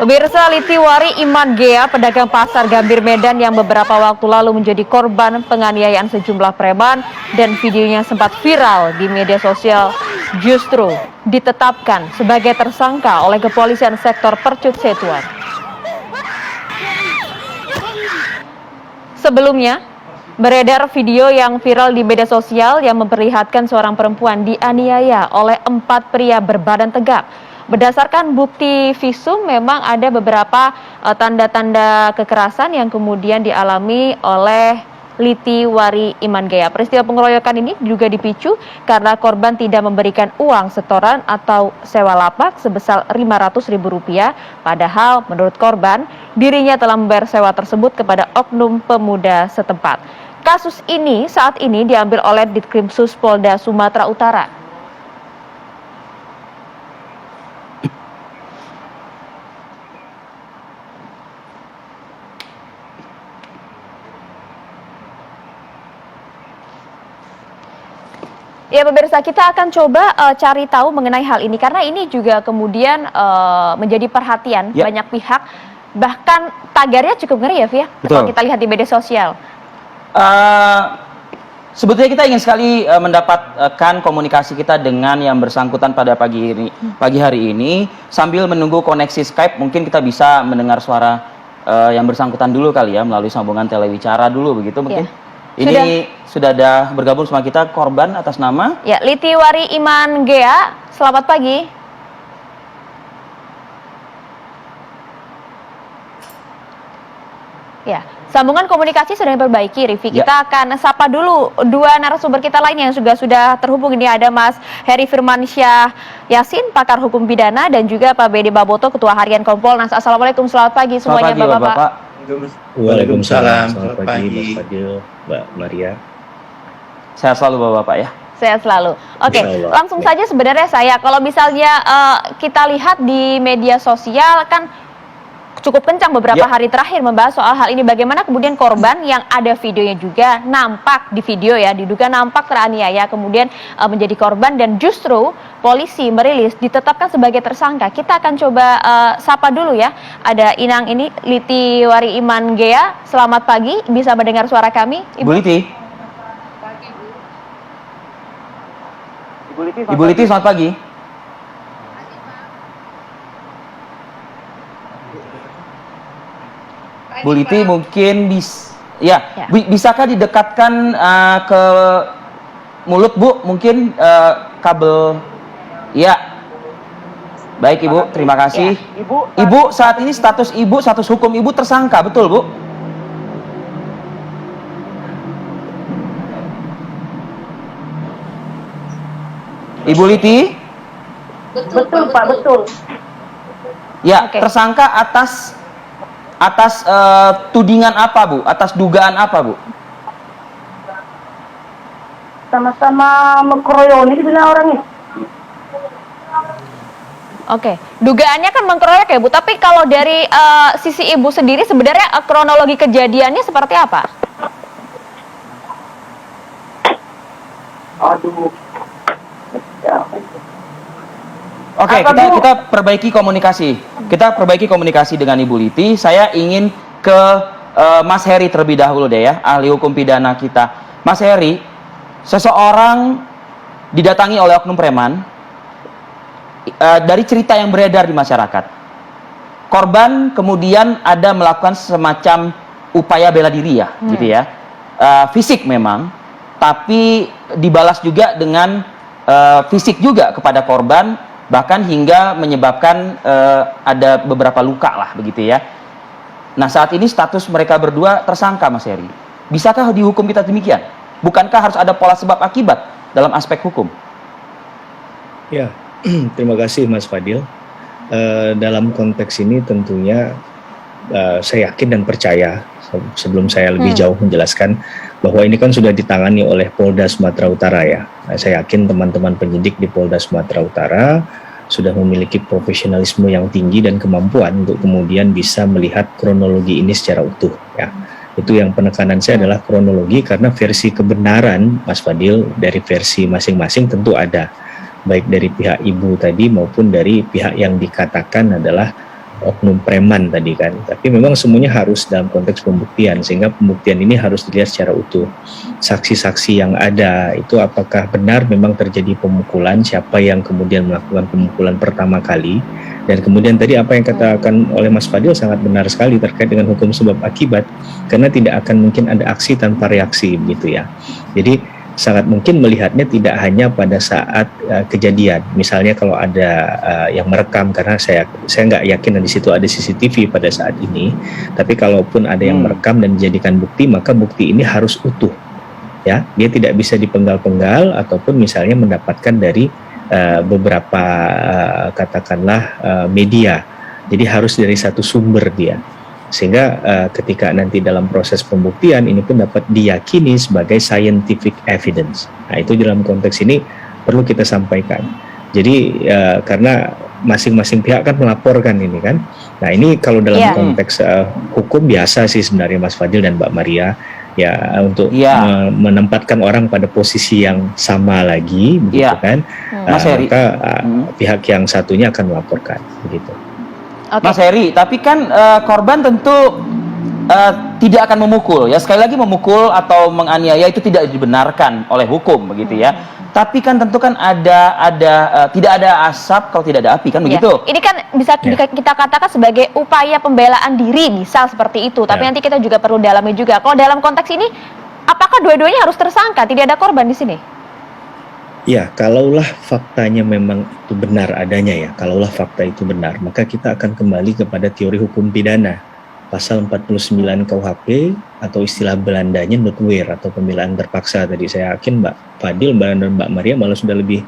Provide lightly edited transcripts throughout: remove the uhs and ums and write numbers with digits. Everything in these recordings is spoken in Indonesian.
Pemirsa, Litiwari Iman Gea, pedagang pasar Gambir Medan yang beberapa waktu lalu menjadi korban penganiayaan sejumlah preman dan videonya sempat viral di media sosial, justru ditetapkan sebagai tersangka oleh kepolisian sektor Percut Setuan. Sebelumnya, beredar video yang viral di media sosial yang memperlihatkan seorang perempuan dianiaya oleh 4 pria berbadan tegap. Berdasarkan bukti visum, memang ada beberapa tanda-tanda kekerasan yang kemudian dialami oleh Litiwari Iman Gea. Peristiwa pengeroyokan ini juga dipicu karena korban tidak memberikan uang setoran atau sewa lapak sebesar Rp500.000. Padahal menurut korban, dirinya telah membayar sewa tersebut kepada oknum pemuda setempat. Kasus ini saat ini diambil oleh Ditkrimsus Polda Sumatera Utara. Ya pemirsa, kita akan coba cari tahu mengenai hal ini karena ini juga kemudian menjadi perhatian banyak pihak, bahkan tagarnya cukup ngeri ya Via, kalau kita lihat di media sosial. Sebetulnya kita ingin sekali mendapatkan komunikasi kita dengan yang bersangkutan pada pagi hari ini. Sambil menunggu koneksi Skype, mungkin kita bisa mendengar suara yang bersangkutan dulu kali ya, melalui sambungan telewicara dulu begitu mungkin. Ini sudah ada bergabung sama kita korban atas nama Litiwari Iman Gea. Selamat pagi. Sambungan komunikasi sudah diperbaiki, Rivi. Kita akan sapa dulu dua narasumber kita lain yang sudah terhubung. Ini ada Mas Heri Firmansyah Yasin, pakar hukum pidana, dan juga Pak Bedi Baboto, Ketua Harian Kompolnas. Assalamualaikum, selamat pagi semuanya Bapak-Bapak. Waalaikumsalam, selamat pagi Mas Fadil, Mbak Maria. Sehat selalu Bapak-Bapak ya. Sehat selalu. Oke, langsung saja sebenarnya kalau misalnya kita lihat di media sosial kan cukup kencang beberapa hari terakhir membahas soal hal ini. Bagaimana kemudian korban yang ada videonya juga nampak di video diduga nampak teraniaya, kemudian menjadi korban dan justru polisi merilis ditetapkan sebagai tersangka. Kita akan coba sapa dulu ya. Ada Inang ini, Litiwari Iman Gea. Selamat pagi, bisa mendengar suara kami, Ibu Liti? Ibu Liti, selamat pagi. Bu Liti mungkin bisakah didekatkan ke mulut Bu, mungkin kabel baik Ibu, terima kasih. Ibu saat ini status hukum Ibu tersangka, betul Bu? Ibu Liti? Betul Pak, betul. Tersangka atas tudingan apa Bu? Atas dugaan apa Bu? Sama-sama mengkeroyok ini bilang orangnya. Oke, dugaannya kan mengkeroyok ya Bu, tapi kalau dari sisi Ibu sendiri sebenarnya kronologi kejadiannya seperti apa? Aduh. Oke, kita perbaiki komunikasi. Kita perbaiki komunikasi dengan Ibu Liti. Saya ingin ke Mas Heri terlebih dahulu deh ya, ahli hukum pidana kita. Mas Heri, seseorang didatangi oleh oknum preman. Dari cerita yang beredar di masyarakat, korban kemudian ada melakukan semacam upaya bela diri gitu ya. Fisik memang, tapi dibalas juga dengan fisik juga kepada korban, bahkan hingga menyebabkan ada beberapa luka lah begitu ya. Nah saat ini status mereka berdua tersangka Mas Heri. Bisakah dihukum kita demikian? Bukankah harus ada pola sebab akibat dalam aspek hukum? Ya, terima kasih Mas Fadil. Dalam konteks ini tentunya saya yakin dan percaya, sebelum saya lebih jauh menjelaskan, bahwa ini kan sudah ditangani oleh Polda Sumatera Utara ya. Nah, saya yakin teman-teman penyidik di Polda Sumatera Utara sudah memiliki profesionalisme yang tinggi dan kemampuan untuk kemudian bisa melihat kronologi ini secara utuh ya. Itu yang penekanan saya adalah kronologi, karena versi kebenaran Mas Fadil dari versi masing-masing tentu ada, baik dari pihak ibu tadi maupun dari pihak yang dikatakan adalah oknum preman tadi kan. Tapi memang semuanya harus dalam konteks pembuktian, sehingga pembuktian ini harus dilihat secara utuh. Saksi-saksi yang ada itu apakah benar memang terjadi pemukulan, siapa yang kemudian melakukan pemukulan pertama kali, dan kemudian tadi apa yang katakan oleh Mas Fadil sangat benar sekali terkait dengan hukum sebab akibat, karena tidak akan mungkin ada aksi tanpa reaksi begitu ya. Jadi sangat mungkin melihatnya tidak hanya pada saat kejadian. Misalnya kalau ada yang merekam, karena saya nggak yakin di situ ada CCTV pada saat ini. Tapi kalaupun ada yang merekam dan dijadikan bukti, maka bukti ini harus utuh. Ya, dia tidak bisa dipenggal-penggal ataupun misalnya mendapatkan dari beberapa katakanlah media. Jadi harus dari satu sumber dia. Sehingga ketika nanti dalam proses pembuktian ini pun dapat diyakini sebagai scientific evidence. Nah, itu dalam konteks ini perlu kita sampaikan. Jadi karena masing-masing pihak kan melaporkan ini kan. Nah, ini kalau dalam konteks hukum biasa sih sebenarnya Mas Fadil dan Mbak Maria ya, untuk menempatkan orang pada posisi yang sama lagi begitu kan. Maka pihak yang satunya akan melaporkan begitu. Okay. Mas Heri, tapi kan korban tentu tidak akan memukul ya. Sekali lagi, memukul atau menganiaya itu tidak dibenarkan oleh hukum begitu ya. Tapi kan tentu kan tidak ada asap kalau tidak ada api kan begitu. Ini kan bisa kita katakan sebagai upaya pembelaan diri, misal seperti itu. Tapi nanti kita juga perlu dalami juga. Kalau dalam konteks ini, apakah dua-duanya harus tersangka? Tidak ada korban di sini? Ya, kalaulah faktanya memang itu benar adanya ya, kalaulah fakta itu benar, maka kita akan kembali kepada teori hukum pidana. Pasal 49 KUHP atau istilah Belandanya noodweer atau pembelaan terpaksa. Tadi saya yakin Mbak Fadil dan Mbak Maria malah sudah lebih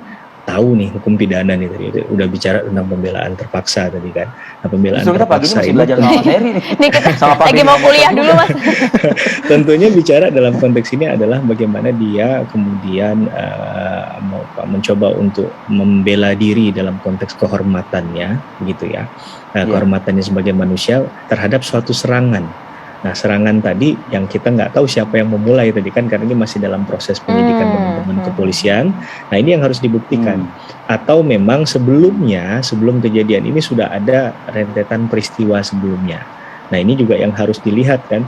tahu nih hukum pidana nih, tadi udah bicara tentang pembelaan terpaksa tadi kan. Nah, pembelaan terpaksa ini belajar sama Mas Heri nih. Lagi mau kuliah dulu Mas. Tentunya bicara dalam konteks ini adalah bagaimana dia kemudian mencoba untuk membela diri dalam konteks kehormatannya gitu ya. Kehormatannya sebagai manusia terhadap suatu serangan. Nah, serangan tadi yang kita nggak tahu siapa yang memulai tadi kan, karena ini masih dalam proses penyidikan teman-teman kepolisian. Nah, ini yang harus dibuktikan. Atau memang sebelum kejadian ini sudah ada rentetan peristiwa sebelumnya. Nah, ini juga yang harus dilihat kan,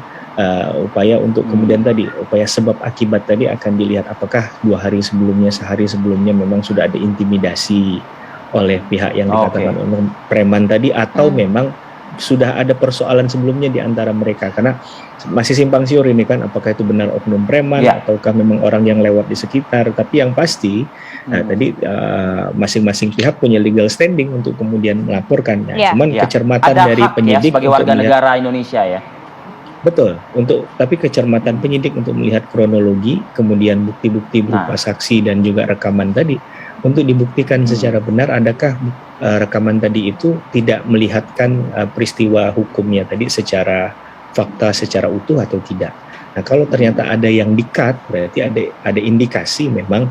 upaya untuk kemudian tadi, upaya sebab akibat tadi akan dilihat apakah 2 hari sebelumnya, sehari sebelumnya memang sudah ada intimidasi oleh pihak yang dikatakan oleh preman tadi, atau memang sudah ada persoalan sebelumnya di antara mereka, karena masih simpang siur ini kan, apakah itu benar oknum preman ataukah memang orang yang lewat di sekitar. Tapi yang pasti tadi masing-masing pihak punya legal standing untuk kemudian melaporkannya. Cuman kecermatan ada dari penyidik sebagai warga negara Indonesia ya. Betul, tapi kecermatan penyidik untuk melihat kronologi, kemudian bukti-bukti berupa saksi dan juga rekaman tadi, untuk dibuktikan secara benar adakah rekaman tadi itu tidak melihatkan peristiwa hukumnya tadi secara fakta, secara utuh atau tidak. Nah, kalau ternyata ada yang di-cut, berarti ada indikasi memang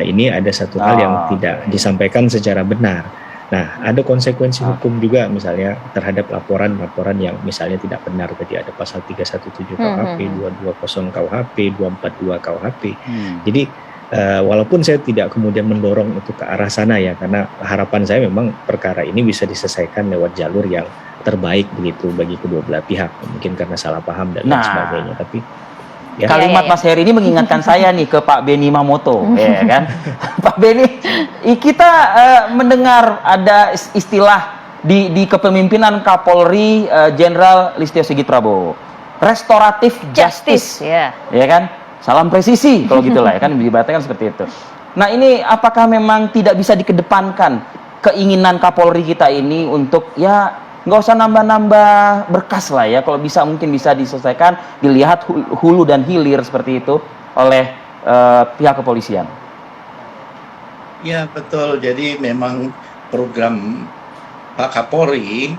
ini ada satu hal yang tidak disampaikan secara benar. Nah, ada konsekuensi hukum juga misalnya terhadap laporan-laporan yang misalnya tidak benar. Tadi ada pasal 317 KUHP, 220 KUHP, 242 KUHP. Jadi walaupun saya tidak kemudian mendorong itu ke arah sana ya, karena harapan saya memang perkara ini bisa diselesaikan lewat jalur yang terbaik begitu bagi kedua belah pihak. Mungkin karena salah paham dan lain sebagainya, tapi kalimat Mas Heri ini mengingatkan saya nih ke Pak Beni Mamoto, ya kan? Pak Beni, kita mendengar ada istilah di kepemimpinan Kapolri Jenderal Listio Sigit Prabowo, restoratif justice, ya kan? Salam presisi kalau gitulah ya kan, dibaratkan seperti itu. Nah, ini apakah memang tidak bisa dikedepankan keinginan Kapolri kita ini untuk ya nggak usah nambah-nambah berkas lah ya, kalau bisa mungkin bisa diselesaikan, dilihat hulu dan hilir seperti itu oleh pihak kepolisian. Ya betul, jadi memang program Pak Kapolri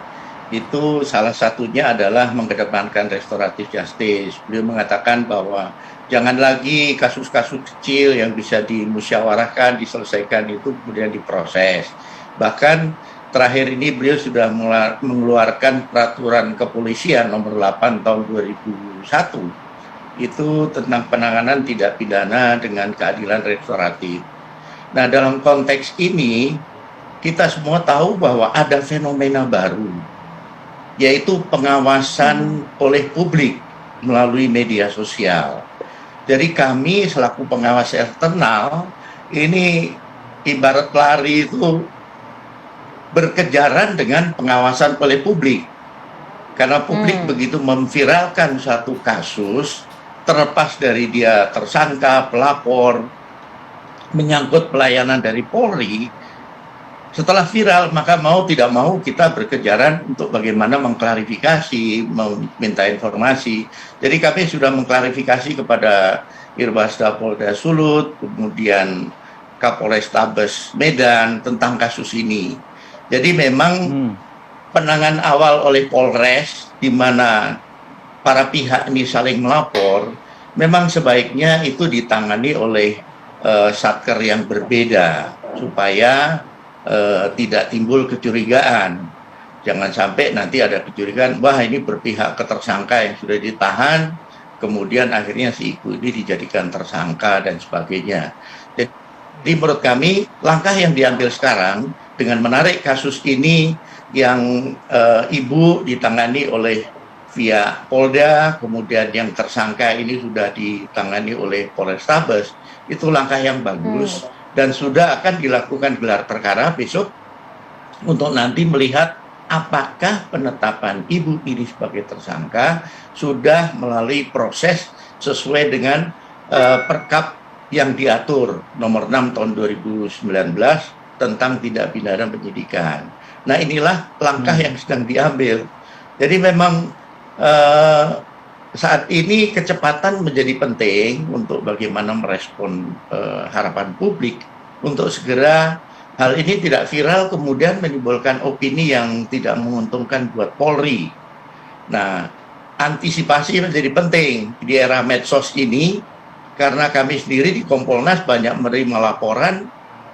itu salah satunya adalah mengedepankan restoratif justice. Beliau mengatakan bahwa jangan lagi kasus-kasus kecil yang bisa dimusyawarahkan, diselesaikan itu kemudian diproses. Bahkan terakhir ini beliau sudah mengeluarkan peraturan kepolisian nomor 8 tahun 2001 itu tentang penanganan tindak pidana dengan keadilan restoratif. Nah, dalam konteks ini kita semua tahu bahwa ada fenomena baru yaitu pengawasan oleh publik melalui media sosial. Jadi kami selaku pengawas eksternal ini ibarat lari itu berkejaran dengan pengawasan oleh publik. Karena publik begitu memviralkan satu kasus, terlepas dari dia tersangka, pelapor, menyangkut pelayanan dari Polri, setelah viral maka mau tidak mau kita berkejaran untuk bagaimana mengklarifikasi, meminta informasi. Jadi kami sudah mengklarifikasi kepada Irbasda Polda Sulut, kemudian Kapolrestabes Medan tentang kasus ini. Jadi memang penanganan awal oleh Polres, di mana para pihak ini saling melapor, memang sebaiknya itu ditangani oleh satker yang berbeda, supaya tidak timbul kecurigaan. Jangan sampai nanti ada kecurigaan, wah ini berpihak ke tersangka yang sudah ditahan, kemudian akhirnya si ibu ini dijadikan tersangka dan sebagainya. Jadi menurut kami, langkah yang diambil sekarang dengan menarik kasus ini yang ibu ditangani oleh via Polda, kemudian yang tersangka ini sudah ditangani oleh Polrestabes, itu langkah yang bagus dan sudah akan dilakukan gelar perkara besok untuk nanti melihat apakah penetapan ibu ini sebagai tersangka sudah melalui proses sesuai dengan Perkap yang diatur nomor 6 tahun 2019 tentang tindak pidana penyidikan. Nah inilah langkah yang sedang diambil. Jadi memang saat ini kecepatan menjadi penting untuk bagaimana merespon harapan publik untuk segera hal ini tidak viral kemudian menimbulkan opini yang tidak menguntungkan buat Polri. Nah, antisipasi menjadi penting di era medsos ini karena kami sendiri di Kompolnas banyak menerima laporan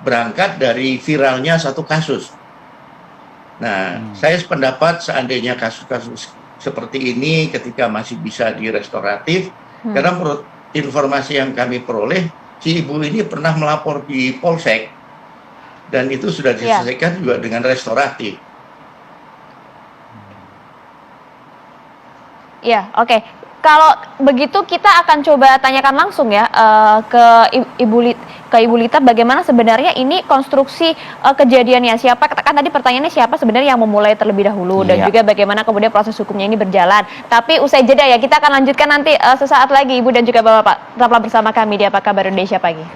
berangkat dari viralnya satu kasus. Nah, saya sependapat seandainya kasus-kasus seperti ini ketika masih bisa direstoratif, karena menurut informasi yang kami peroleh, si ibu ini pernah melapor di Polsek, dan itu sudah diselesaikan juga dengan restoratif. Ya, oke. Kalau begitu kita akan coba tanyakan langsung ya ke Ibu Lita bagaimana sebenarnya ini konstruksi kejadiannya, siapa kan tadi pertanyaannya siapa sebenarnya yang memulai terlebih dahulu dan juga bagaimana kemudian proses hukumnya ini berjalan. Tapi usai jeda ya kita akan lanjutkan nanti sesaat lagi Ibu dan juga Bapak tetaplah bersama kami di Apa Kabar Indonesia Pagi.